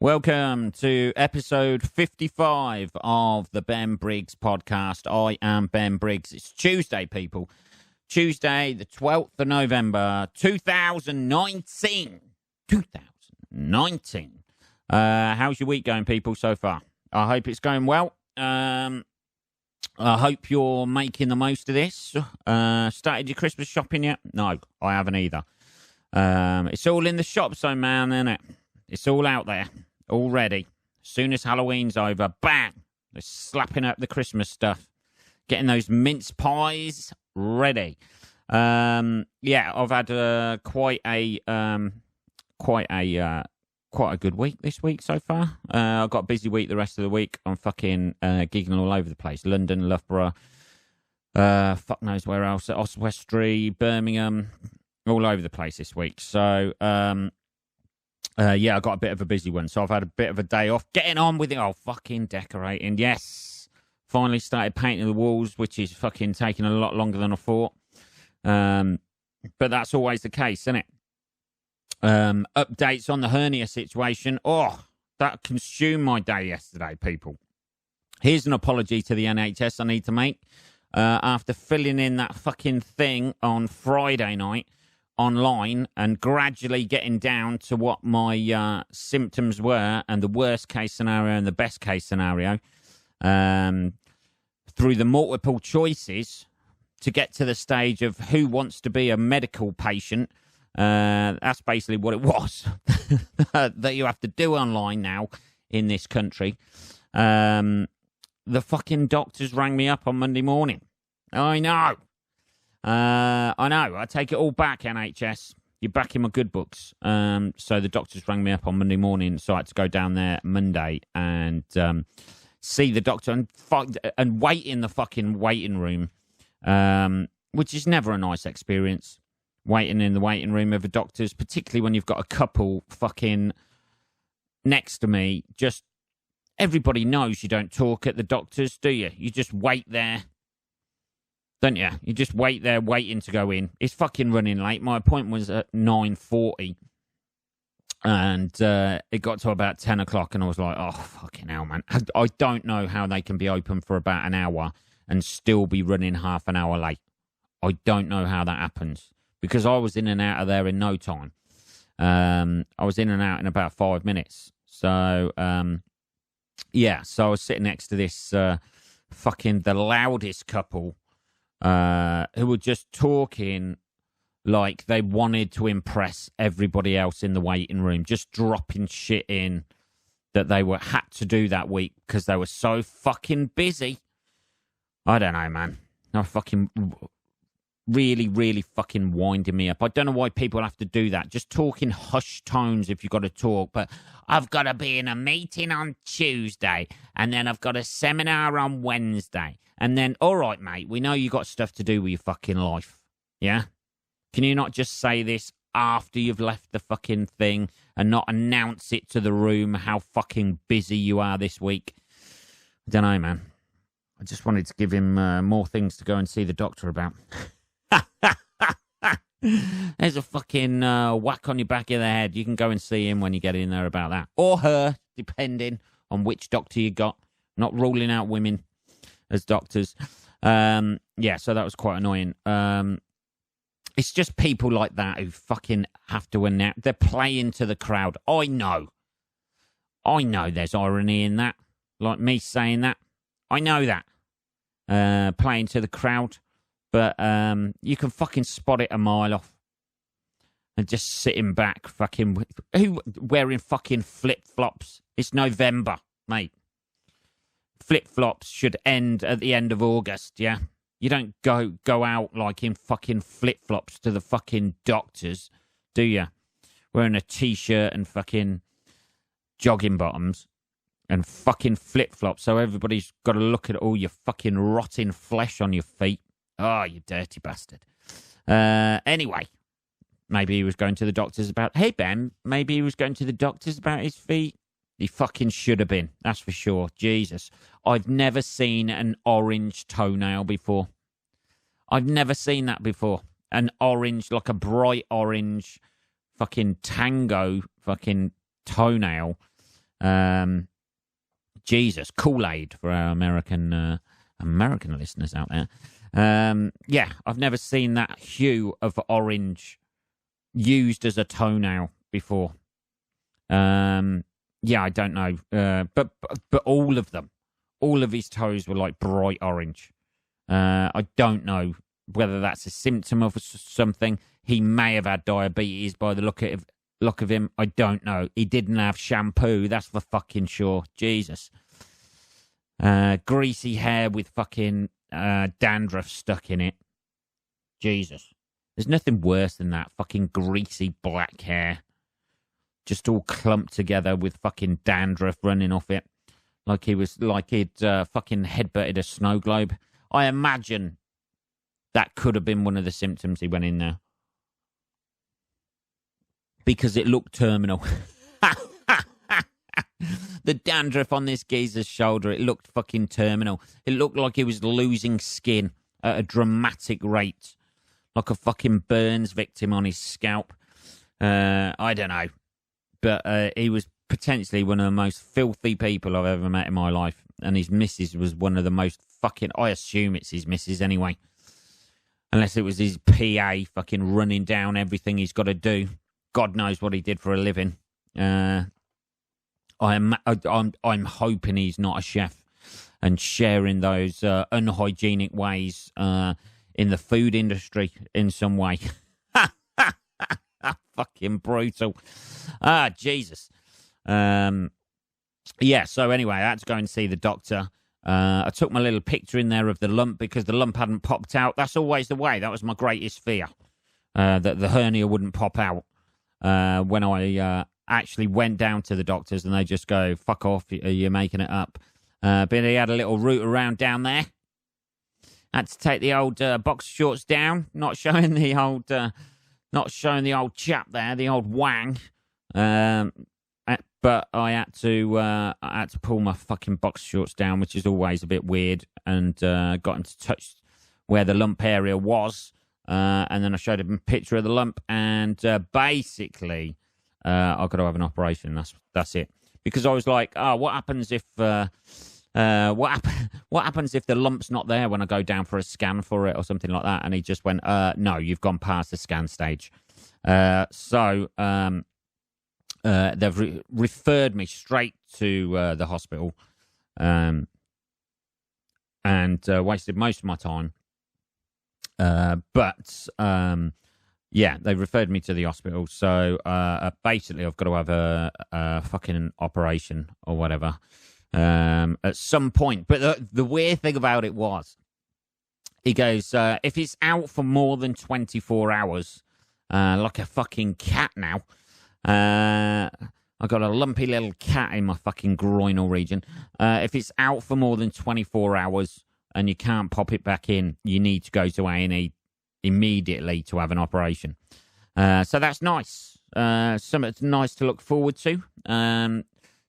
Welcome to episode 55 of the Ben Briggs podcast. I am Ben Briggs. It's Tuesday, people. Tuesday, the 12th of November, 2019. 2019. How's your week going, people, so far? I hope it's going well. I hope you're making the most of this. Started your Christmas shopping yet? No, I haven't either. It's all in the shops, though, man, isn't it? It's all out there already. As soon as Halloween's over, bang! They're slapping up the Christmas stuff. Getting those mince pies ready. I've had quite a good week this week so far. I've got a busy week the rest of the week. I'm fucking gigging all over the place. London, Loughborough, fuck knows where else. Oswestry, Birmingham, all over the place this week. So, I got a bit of a busy one. So I've had a bit of a day off. Getting on with it. Oh, fucking decorating. Yes. Finally started painting the walls, which is fucking taking a lot longer than I thought. But that's always the case, isn't it? Updates on the hernia situation. Oh, that consumed my day yesterday, people. Here's an apology to the NHS I need to make. After filling in that fucking thing on Friday night online and gradually getting down to what my symptoms were and the worst case scenario and the best case scenario through the multiple choices to get to the stage of who wants to be a medical patient. That's basically what it was that you have to do online now in this country. The fucking doctors rang me up on Monday morning. I know. I take it all back, NHS. You're back in my good books. So the doctors rang me up on Monday morning, so I had to go down there Monday and see the doctor and wait in the fucking waiting room, which is never a nice experience, waiting in the waiting room of the doctors, particularly when you've got a couple fucking next to me. Just everybody knows you don't talk at the doctors, do you? You just wait there. Don't you? You just wait there waiting to go in. It's fucking running late. My appointment was at 9:40. And it got to about 10 o'clock and I was like, oh, fucking hell, man. I don't know how they can be open for about an hour and still be running half an hour late. I don't know how that happens because I was in and out of there in no time. I was in and out in about 5 minutes. So, so I was sitting next to this fucking the loudest couple who were just talking like they wanted to impress everybody else in the waiting room, just dropping shit in that they had to do that week because they were so fucking busy. I don't know, man. They're fucking really, really fucking winding me up. I don't know why people have to do that. Just talk in hushed tones if you've got to talk, but I've got to be in a meeting on Tuesday and then I've got a seminar on Wednesday. And then, all right, mate, we know you got stuff to do with your fucking life. Yeah? Can you not just say this after you've left the fucking thing and not announce it to the room how fucking busy you are this week? I don't know, man. I just wanted to give him more things to go and see the doctor about. There's a fucking whack on your back of the head. You can go and see him when you get in there about that. Or her, depending on which doctor you got. Not ruling out women as doctors. So that was quite annoying. It's just people like that who fucking have to announce. They're playing to the crowd. I know there's irony in that. Like me saying that. I know that. Playing to the crowd. But you can fucking spot it a mile off. And just sitting back fucking... Who wearing fucking flip-flops? It's November, mate. Flip-flops should end at the end of August, yeah? You don't go out like in fucking flip-flops to the fucking doctors, do you? Wearing a T-shirt and fucking jogging bottoms and fucking flip-flops so everybody's got to look at all your fucking rotting flesh on your feet. Oh, you dirty bastard. Anyway, maybe he was going to the doctors about... Hey, Ben, maybe he was going to the doctors about his feet. He fucking should have been, that's for sure. Jesus. I've never seen an orange toenail before. I've never seen that before. An orange, like a bright orange fucking tango fucking toenail Jesus, Kool-Aid for our American listeners out there. Yeah, I've never seen that hue of orange used as a toenail before. Yeah, I don't know. But all of them, all of his toes were like bright orange. I don't know whether that's a symptom of something. He may have had diabetes by the look of him. I don't know. He didn't have shampoo. That's for fucking sure. Jesus. Greasy hair with fucking dandruff stuck in it. Jesus. There's nothing worse than that. Fucking greasy black hair. Just all clumped together with fucking dandruff running off it. Like he'd fucking headbutted a snow globe. I imagine that could have been one of the symptoms he went in there. Because it looked terminal. The dandruff on this geezer's shoulder, it looked fucking terminal. It looked like he was losing skin at a dramatic rate. Like a fucking burns victim on his scalp. I don't know. But he was potentially one of the most filthy people I've ever met in my life. And his missus was one of the most fucking... I assume it's his missus anyway. Unless it was his PA fucking running down everything he's got to do. God knows what he did for a living. I'm hoping he's not a chef and sharing those unhygienic ways in the food industry in some way. Fucking brutal. Jesus. Yeah, so anyway, I had to go and see the doctor. I took my little picture in there of the lump because the lump hadn't popped out. That's always the way. That was my greatest fear, that the hernia wouldn't pop out. When I actually went down to the doctors and they just go, fuck off, you're making it up. But he had a little route around down there. Had to take the old boxer shorts down, not showing the old chap there, the old wang. But I had to pull my fucking boxer shorts down, which is always a bit weird, and got him to touch where the lump area was. And then I showed him a picture of the lump, and basically, I've got to have an operation. That's it. Because I was like, oh, what happens if what happens if the lump's not there when I go down for a scan for it or something like that? And he just went, no, you've gone past the scan stage. So they've referred me straight to the hospital, and wasted most of my time. But yeah, they referred me to the hospital. So basically, I've got to have a fucking operation or whatever at some point. But the weird thing about it was, he goes, if it's out for more than 24 hours, like a fucking cat now. I've got a lumpy little cat in my fucking groinal region. If it's out for more than 24 hours and you can't pop it back in, you need to go to A&E immediately to have an operation. So that's nice. Something nice to look forward to.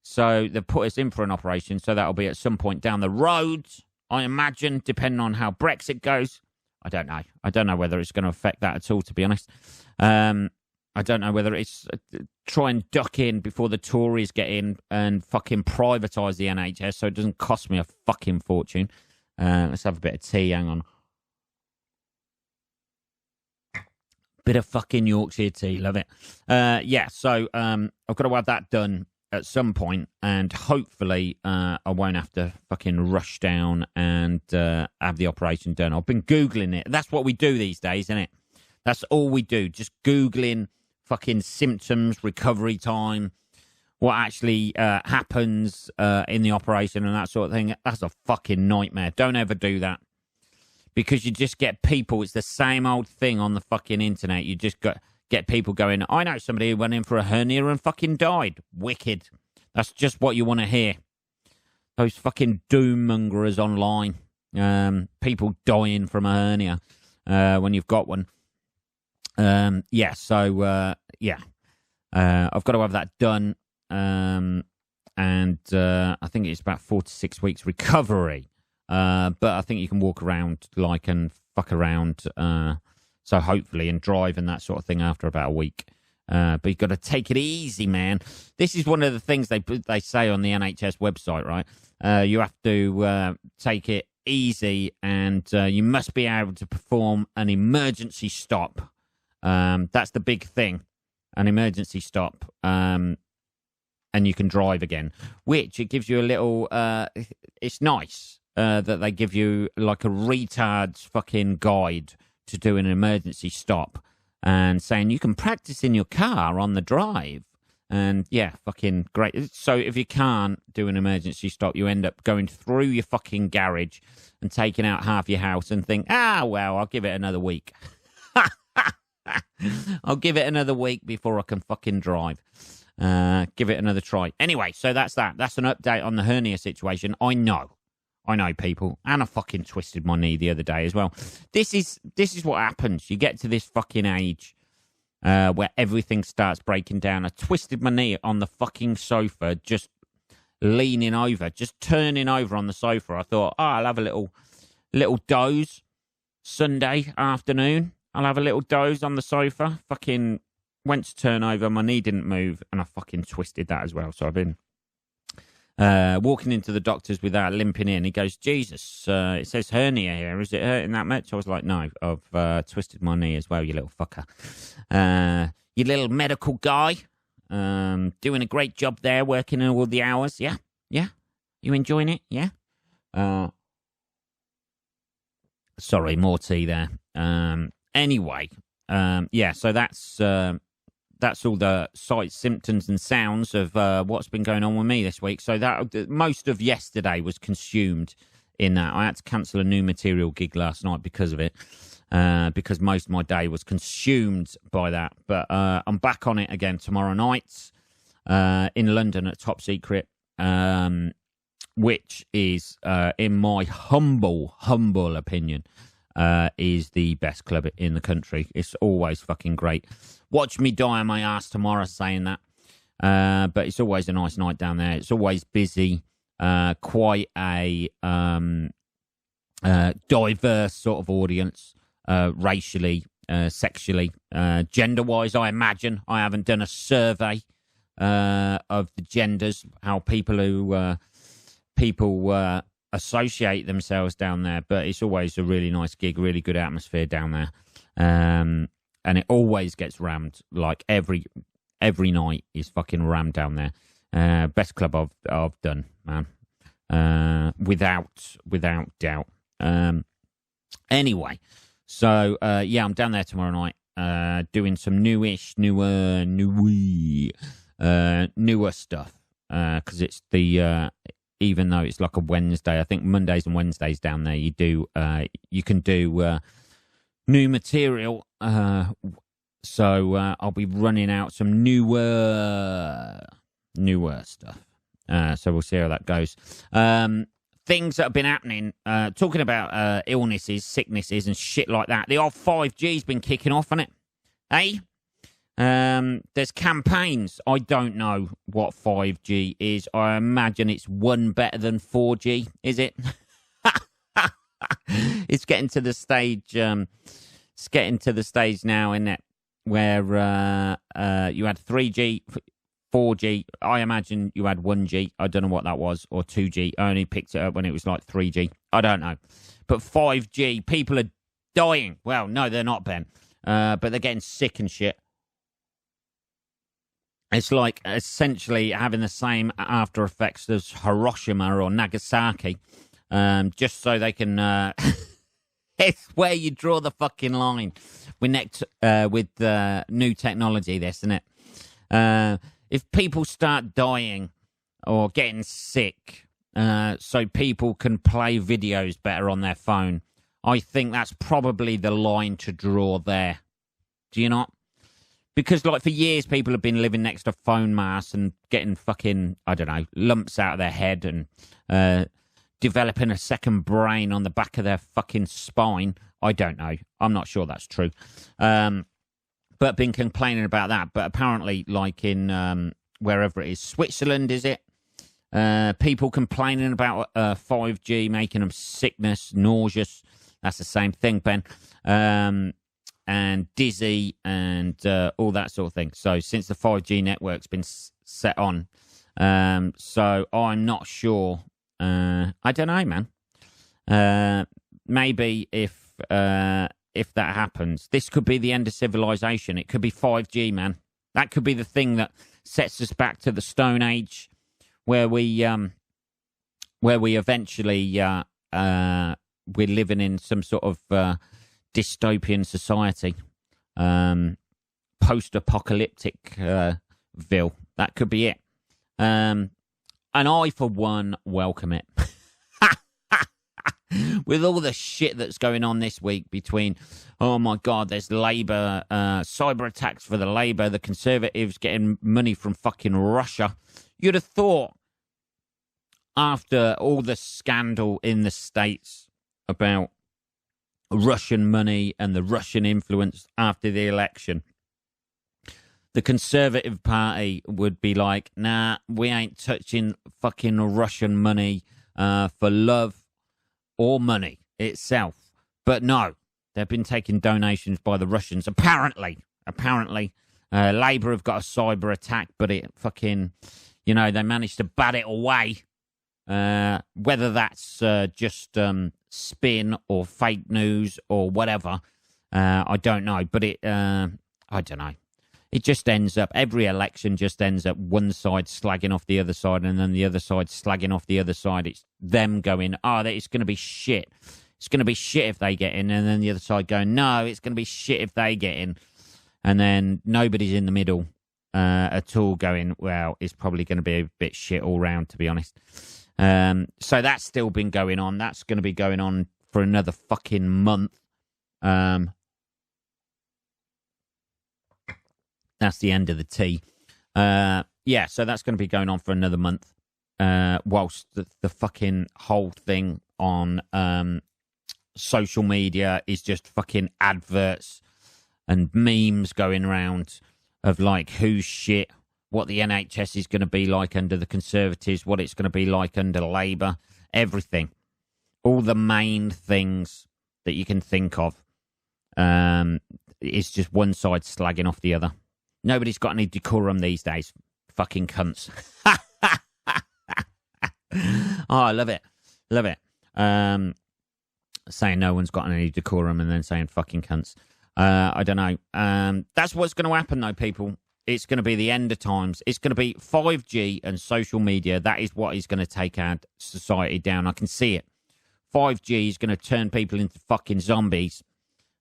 So they've put us in for an operation, so that'll be at some point down the road, I imagine, depending on how Brexit goes. I don't know. I don't know whether it's going to affect that at all, to be honest. I don't know whether it's try and duck in before the Tories get in and fucking privatise the NHS so it doesn't cost me a fucking fortune. Let's have a bit of tea, hang on. Bit of fucking Yorkshire tea, love it. Yeah, so I've got to have that done at some point, and hopefully I won't have to fucking rush down and have the operation done. I've been Googling it. That's what we do these days, isn't it? That's all we do, just Googling fucking symptoms, recovery time, what actually happens in the operation and that sort of thing. That's a fucking nightmare. Don't ever do that. Because you just get people, it's the same old thing on the fucking internet. You just get people going, I know somebody who went in for a hernia and fucking died. Wicked. That's just what you want to hear. Those fucking doom mongers online. People dying from a hernia when you've got one. Yeah, so, yeah. I've got to have that done. And I think it's about 4 to 6 weeks recovery. But I think you can walk around and fuck around. So hopefully, and drive and that sort of thing after about a week. But you've got to take it easy, man. This is one of the things they say on the NHS website, right? You have to take it easy, and you must be able to perform an emergency stop. That's the big thing, an emergency stop. And you can drive again, which it gives you a little, it's nice that they give you like a retard's fucking guide to do an emergency stop and saying you can practice in your car on the drive. And yeah, fucking great. So if you can't do an emergency stop, you end up going through your fucking garage and taking out half your house and think, well, I'll give it another week. I'll give it another week before I can fucking drive. Give it another try. Anyway, so that's that. That's an update on the hernia situation. I know people. And I fucking twisted my knee the other day as well. This is what happens. You get to this fucking age where everything starts breaking down. I twisted my knee on the fucking sofa, just leaning over, just turning over on the sofa. I thought, I'll have a little doze Sunday afternoon. I'll have a little doze on the sofa. Fucking went to turn over. My knee didn't move, and I fucking twisted that as well. So I've been walking into the doctor's with that, limping in. He goes, Jesus, it says hernia here. Is it hurting that much? I was like, no, I've twisted my knee as well, you little fucker. You little medical guy. Doing a great job there, working all the hours. Yeah? You enjoying it? Yeah? Sorry, more tea there. Anyway, so that's all the sights, symptoms, and sounds of what's been going on with me this week. So that most of yesterday was consumed in that. I had to cancel a new material gig last night because of it, because most of my day was consumed by that. But I'm back on it again tomorrow night in London at Top Secret, which is, in my humble opinion, is the best club in the country. It's always fucking great. Watch me die on my ass tomorrow saying that. But it's always a nice night down there. It's always busy. Quite a diverse sort of audience, racially, sexually, gender-wise, I imagine. I haven't done a survey of the genders, how people associate themselves down there, but it's always a really nice gig, really good atmosphere down there, and it always gets rammed. Like every night is fucking rammed down there. Best club I've done, man, without doubt. Anyway, so I'm down there tomorrow night, doing some newer stuff, because it's the even though it's like a Wednesday, I think Mondays and Wednesdays down there, you can do new material. So I'll be running out some newer stuff. So we'll see how that goes. Things that have been happening, talking about illnesses, sicknesses, and shit like that. The old 5G's been kicking off, hasn't it? There's campaigns. I don't know what 5G is. I imagine it's one better than 4G. Is it? It's getting to the stage. It's getting to the stage now, isn't it? Where you had 3G, 4G. I imagine you had 1G. I don't know what that was, or 2G. I only picked it up when it was like 3G. I don't know. But 5G, people are dying. Well, no, they're not, Ben. But they're getting sick and shit. It's like essentially having the same after effects as Hiroshima or Nagasaki, just so they can. It's where you draw the fucking line with new technology. This, isn't it? If people start dying or getting sick, so people can play videos better on their phone, I think that's probably the line to draw there. Do you not? Because, like, for years, people have been living next to phone masts and getting fucking, I don't know, lumps out of their head and developing a second brain on the back of their fucking spine. I don't know. I'm not sure that's true. But been complaining about that. But apparently, like in wherever it is, Switzerland, is it? People complaining about 5G making them sickness, nauseous. That's the same thing, Ben. and dizzy and all that sort of thing. So since the 5G network's been set on, so I'm not sure. I don't know, man. Maybe if that happens, this could be the end of civilization. It could be 5G, man. That could be the thing that sets us back to the Stone Age, where we eventually we're living in some sort of dystopian society, post-apocalyptic ville. That could be it. And I, for one, welcome it. With all the shit that's going on this week between, oh my God, there's Labour, cyber attacks for the Labour, the Conservatives getting money from fucking Russia. You'd have thought, after all the scandal in the States about Russian money and the Russian influence after the election, the Conservative Party would be like, nah, we ain't touching fucking Russian money for love or money itself. But no, they've been taking donations by the Russians. Apparently, Labour have got a cyber attack, but it fucking, they managed to bat it away. Whether that's just spin or fake news or whatever, I don't know. But I don't know. It just ends up, every election just ends up one side slagging off the other side and then the other side slagging off the other side. It's them going, it's going to be shit. It's going to be shit if they get in. And then the other side going, no, it's going to be shit if they get in. And then nobody's in the middle at all going, well, it's probably going to be a bit shit all round, to be honest. So that's still been going on. That's going to be going on for another fucking month. That's the end of the tea. So that's going to be going on for another month. Whilst the fucking whole thing on social media is just fucking adverts and memes going around of like who's shit, what the NHS is going to be like under the Conservatives, what it's going to be like under Labour, everything. All the main things that you can think of is just one side slagging off the other. Nobody's got any decorum these days. Fucking cunts. I love it. Love it. Saying no one's got any decorum and then saying fucking cunts. I don't know. That's what's going to happen, though, people. It's going to be the end of times. It's going to be 5G and social media. That is what is going to take our society down. I can see it. 5G is going to turn people into fucking zombies.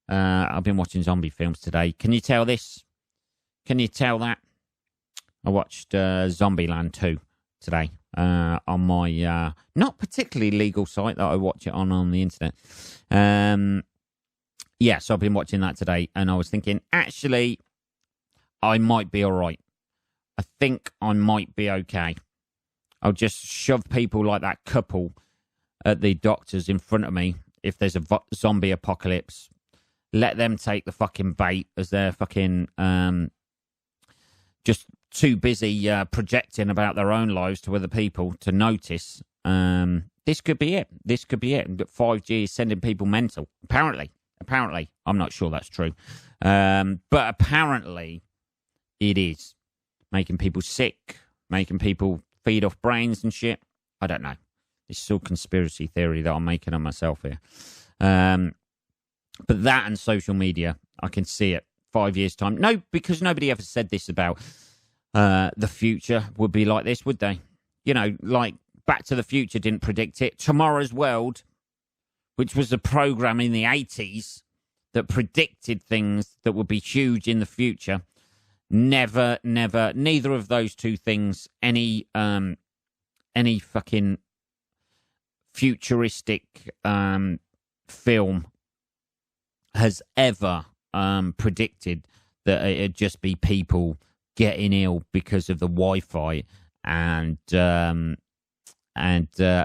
I've been watching zombie films today. Can you tell this? Can you tell that? I watched Zombieland 2 today on my not particularly legal site that I watch it on the internet. So I've been watching that today, and I was thinking, actually, I might be all right. I think I might be okay. I'll just shove people like that couple at the doctors in front of me if there's a zombie apocalypse. Let them take the fucking bait as they're fucking just too busy projecting about their own lives to other people to notice. This could be it. This could be it. 5G is sending people mental. Apparently. I'm not sure that's true. But apparently it is. Making people sick, making people feed off brains and shit. I don't know. This is all conspiracy theory that I'm making on myself here. But that and social media, I can see it. 5 years' time. No, because nobody ever said this about the future would be like this, would they? Like Back to the Future didn't predict it. Tomorrow's World, which was a program in the 80s that predicted things that would be huge in the future, neither of those two things, any fucking futuristic film has ever predicted that it'd just be people getting ill because of the Wi-Fi and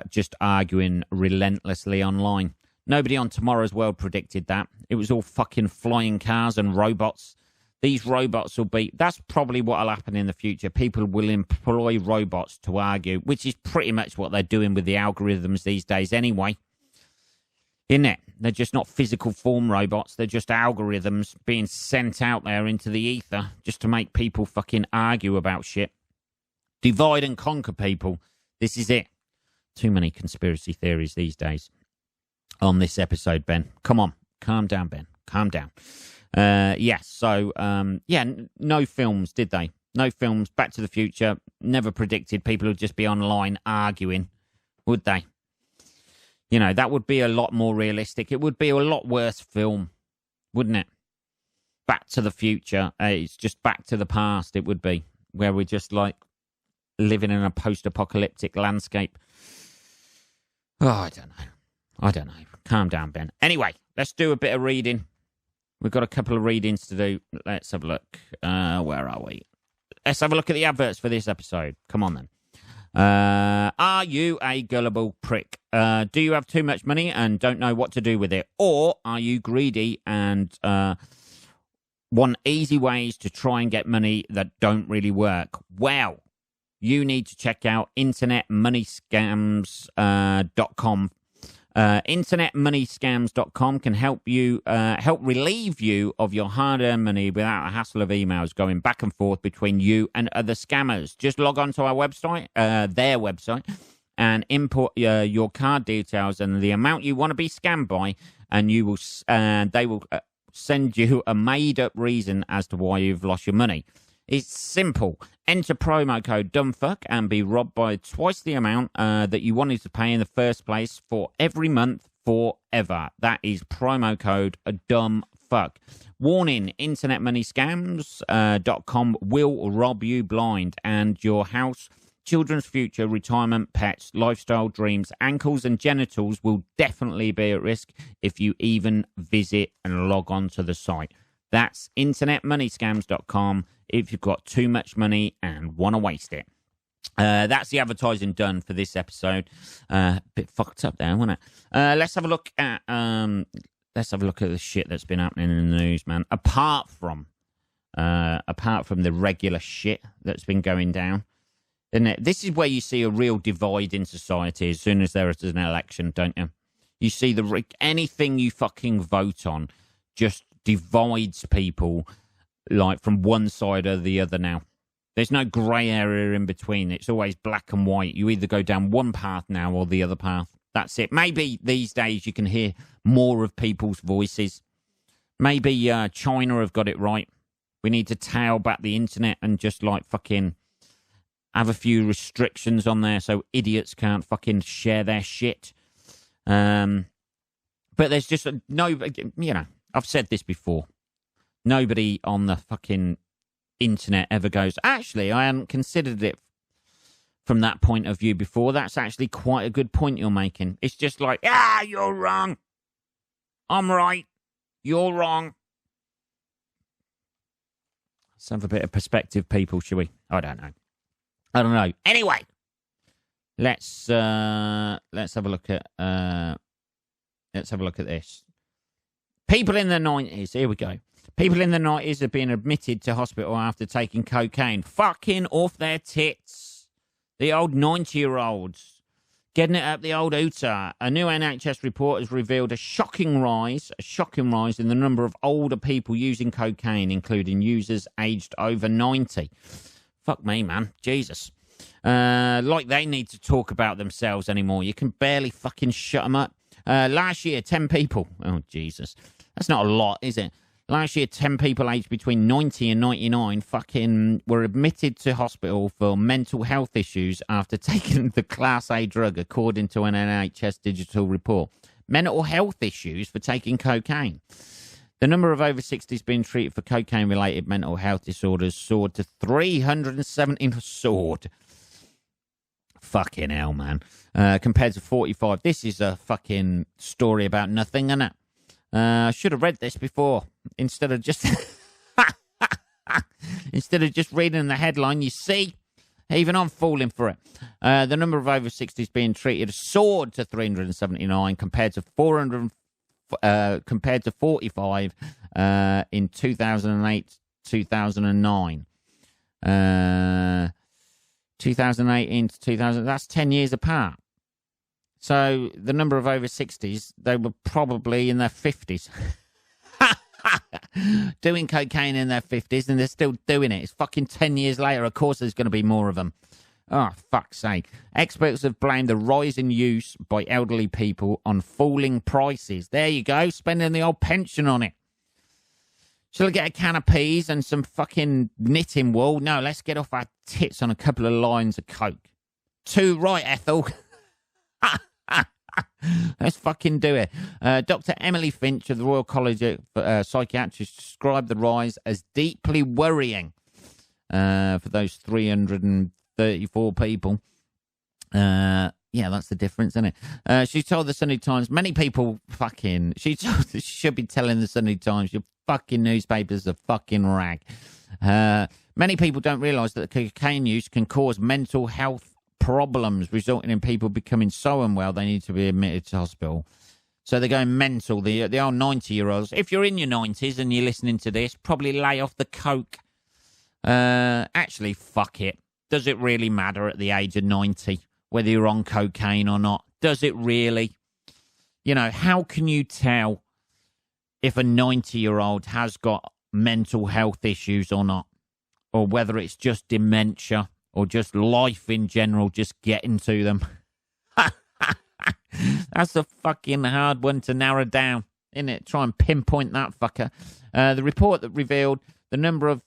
just arguing relentlessly online. Nobody on Tomorrow's World predicted that. It was all fucking flying cars and robots. These robots will be... That's probably what will happen in the future. People will employ robots to argue, which is pretty much what they're doing with the algorithms these days anyway. Isn't it? They're just not physical form robots. They're just algorithms being sent out there into the ether just to make people fucking argue about shit. Divide and conquer people. This is it. Too many conspiracy theories these days on this episode, Ben. Come on. Calm down, Ben. Calm down. No films, did they? No films. Back to the Future. Never predicted people would just be online arguing, would they? You know, that would be a lot more realistic. It would be a lot worse film, wouldn't it? Back to the Future. It's just back to the past, it would be, where we're just like living in a post-apocalyptic landscape. Oh, I don't know. Calm down, Ben. Anyway, let's do a bit of reading. We've got a couple of readings to do. Let's have a look. Where are we? Let's have a look at the adverts for this episode. Come on, then. Are you a gullible prick? Do you have too much money and don't know what to do with it? Or are you greedy and want easy ways to try and get money that don't really work? Well, you need to check out internetmoneyscams.com. Internetmoneyscams.com can help relieve you of your hard-earned money without a hassle of emails going back and forth between you and other scammers. Just log on to our website, their website, and input your card details and the amount you want to be scammed by, and they will send you a made-up reason as to why you've lost your money. It's simple. Enter promo code DUMBFUCK and be robbed by twice the amount that you wanted to pay in the first place for every month forever. That is promo code DUMBFUCK. Warning, internetmoneyscams.com will rob you blind, and your house, children's future, retirement, pets, lifestyle dreams, ankles and genitals will definitely be at risk if you even visit and log on to the site. That's internetmoneyscams.com if you've got too much money and want to waste it. That's the advertising done for this episode. Bit fucked up there, wasn't it? Let's have a look at the shit that's been happening in the news, man. Apart from the regular shit that's been going down, isn't it? This is where you see a real divide in society as soon as there is an election, don't you? You see anything you fucking vote on just divides people like from one side or the other now. There's no grey area in between. It's always black and white. You either go down one path now or the other path. That's it. Maybe these days you can hear more of people's voices. Maybe China have got it right. We need to tail back the internet and just like fucking have a few restrictions on there so idiots can't fucking share their shit. But there's just I've said this before. Nobody on the fucking internet ever goes, actually, I hadn't considered it from that point of view before. That's actually quite a good point you're making. It's just like, you're wrong. I'm right. You're wrong. Let's have a bit of perspective, people, shall we? I don't know. Anyway, let's have a look at this. People in the 90s, here we go. People in the 90s have been admitted to hospital after taking cocaine. Fucking off their tits. The old 90-year-olds. Getting it up the old Utah. A new NHS report has revealed a shocking rise in the number of older people using cocaine, including users aged over 90. Fuck me, man. Jesus. Like they need to talk about themselves anymore. You can barely fucking shut them up. Last year, 10 people. Oh, Jesus. That's not a lot, is it? Last year, 10 people aged between 90 and 99 fucking were admitted to hospital for mental health issues after taking the Class A drug, according to an NHS digital report. Mental health issues for taking cocaine. The number of over 60s being treated for cocaine-related mental health disorders soared to 370. Soared. Fucking hell, man. Compared to 45. This is a fucking story about nothing, isn't it? I should have read this before instead of just reading the headline. You see, even I'm falling for it. The number of over 60s being treated soared to 379 compared to 45 in 2008, 2009. 2018 to 2000. That's 10 years apart. So the number of over 60s, they were probably in their 50s. Doing cocaine in their 50s, and they're still doing it. It's fucking 10 years later. Of course there's going to be more of them. Oh, fuck's sake. Experts have blamed the rise in use by elderly people on falling prices. There you go, spending the old pension on it. Shall I get a can of peas and some fucking knitting wool? No, let's get off our tits on a couple of lines of coke. Too right, Ethel. Let's fucking do it. Dr. Emily Finch of the Royal College of Psychiatrists described the rise as deeply worrying for those 334 people. Yeah, that's the difference, isn't it? She told the Sunday Times, many people she should be telling the Sunday Times, your fucking newspaper's a fucking rag. Many people don't realise that cocaine use can cause mental health problems, resulting in people becoming so unwell they need to be admitted to hospital. So they're going mental. The old 90-year-olds. If you're in your 90s and you're listening to this, probably lay off the coke. Actually, fuck it. Does it really matter at the age of 90 whether you're on cocaine or not? Does it really? You know, how can you tell if a 90-year-old has got mental health issues or not? Or whether it's just dementia or just life in general just getting to them. That's a fucking hard one to narrow down, isn't it? Try and pinpoint that fucker. The report that revealed the number of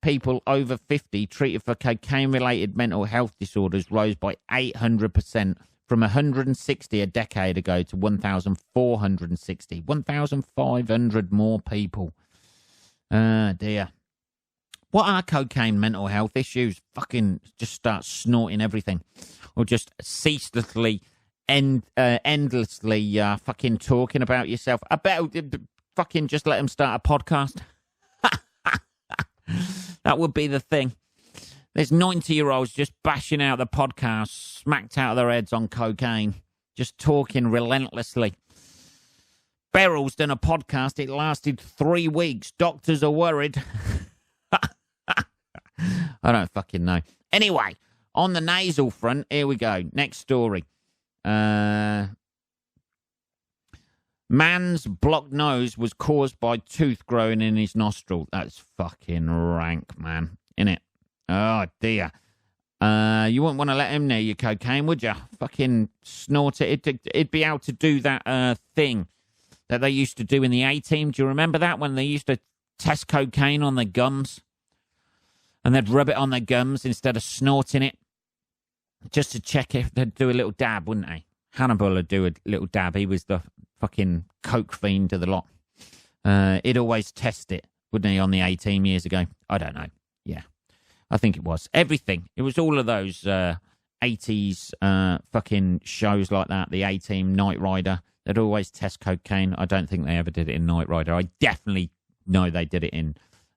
people over 50 treated for cocaine-related mental health disorders rose by 800% from 160 a decade ago to 1,460. 1,500 more people. Dear. What are cocaine mental health issues? Fucking just start snorting everything. Or just ceaselessly, endlessly fucking talking about yourself. I bet fucking just let them start a podcast. That would be the thing. There's 90-year-olds just bashing out the podcast, smacked out of their heads on cocaine, just talking relentlessly. Beryl's done a podcast. It lasted 3 weeks. Doctors are worried. I don't fucking know. Anyway, on the nasal front, here we go. Next story. Man's blocked nose was caused by tooth growing in his nostril. That's fucking rank, man. Innit? Oh, dear. You wouldn't want to let him near your cocaine, would you? Fucking snort it. It'd be able to do that thing that they used to do in the A-Team. Do you remember that, when they used to test cocaine on their gums? And they'd rub it on their gums instead of snorting it, just to check if they'd do a little dab, wouldn't they? Hannibal would do a little dab. He was the fucking coke fiend to the lot. He'd always test it, wouldn't he, on the A-Team years ago? I don't know. Yeah, I think it was. Everything. It was all of those 80s fucking shows like that, the A-Team, Knight Rider. They'd always test cocaine. I don't think they ever did it in Knight Rider. I definitely know they did it in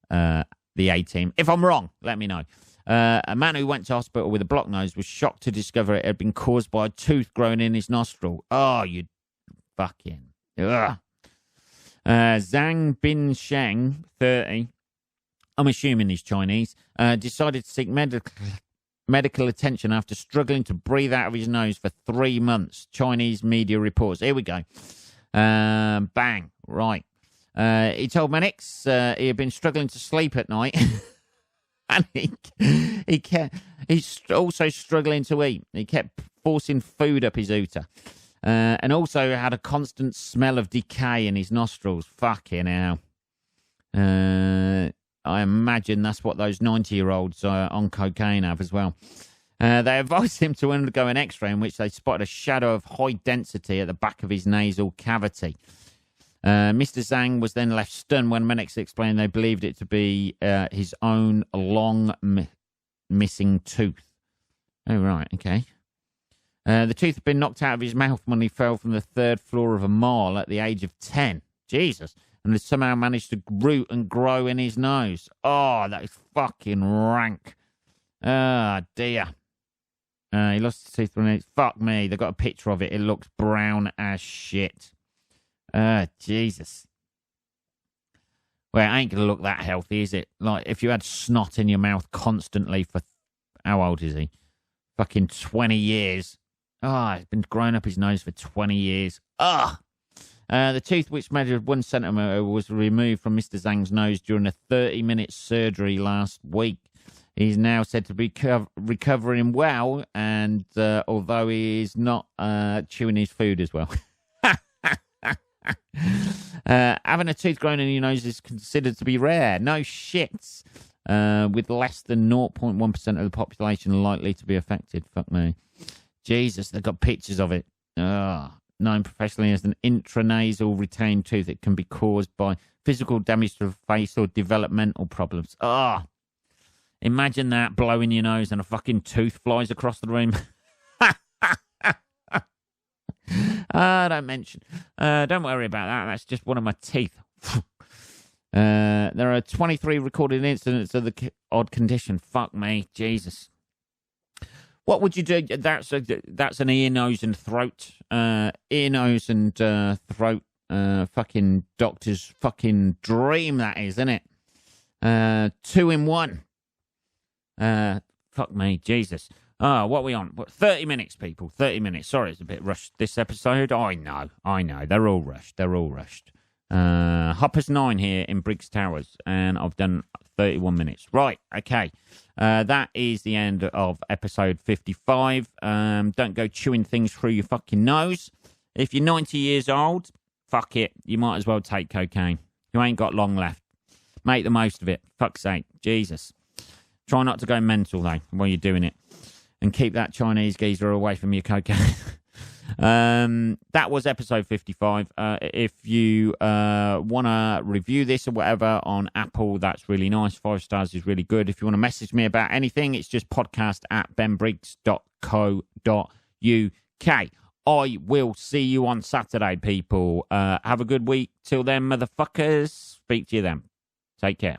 the A-Team. If I'm wrong, let me know. A man who went to hospital with a blocked nose was shocked to discover it had been caused by a tooth growing in his nostril. Oh, you fucking... Ugh. Zhang Binsheng, 30, I'm assuming he's Chinese, decided to seek medical attention after struggling to breathe out of his nose for 3 months. Chinese media reports. Here we go. Bang. Right. He told medics he had been struggling to sleep at night. And he's also struggling to eat. He kept forcing food up his ooter. And also had a constant smell of decay in his nostrils. Fucking hell. I imagine that's what those 90-year-olds on cocaine have as well. They advised him to undergo an x-ray in which they spotted a shadow of high density at the back of his nasal cavity. Mr. Zhang was then left stunned when medics explained they believed it to be his own long missing tooth. Oh, right, okay. The tooth had been knocked out of his mouth when he fell from the 3rd floor of a mall at the age of 10. Jesus. And had somehow managed to root and grow in his nose. Oh, that is fucking rank. Oh, dear. He lost his teeth when fuck me. They got a picture of it. It looks brown as shit. Jesus. Well, it ain't going to look that healthy, is it? Like, if you had snot in your mouth constantly for... How old is he? Fucking 20 years. He's been growing up his nose for 20 years. The tooth, which measured 1 centimetre, was removed from Mr. Zhang's nose during a 30-minute surgery last week. He's now said to be recovering well, and although he is not chewing his food as well. Having a tooth grown in your nose is considered to be rare. No shits. With less than 0.1% of the population likely to be affected. Fuck me. Jesus, they've got pictures of it. Known professionally as an intranasal retained tooth, it can be caused by physical damage to the face or developmental problems. Imagine that, blowing your nose and a fucking tooth flies across the room. Don't mention. Don't worry about that. That's just one of my teeth. There are 23 recorded incidents of the odd condition. Fuck me, Jesus. What would you do? That's an ear, nose, and throat. Ear, nose, and throat. Fucking doctor's fucking dream. That is, isn't it? 2 in 1. Fuck me, Jesus. What are we on? 30 minutes, people. 30 minutes. Sorry, it's a bit rushed this episode. I know. They're all rushed. Hopper's 9 here in Briggs Towers, and I've done 31 minutes. Right, okay. That is the end of episode 55. Don't go chewing things through your fucking nose. If you're 90 years old, fuck it. You might as well take cocaine. You ain't got long left. Make the most of it. Fuck's sake. Jesus. Try not to go mental, though, while you're doing it. And keep that Chinese geezer away from your cocaine. That was episode 55. If you want to review this or whatever on Apple, that's really nice. 5 stars is really good. If you want to message me about anything, it's just podcast@benbriggs.co.uk. I will see you on Saturday, people. Have a good week. Till then, motherfuckers. Speak to you then. Take care.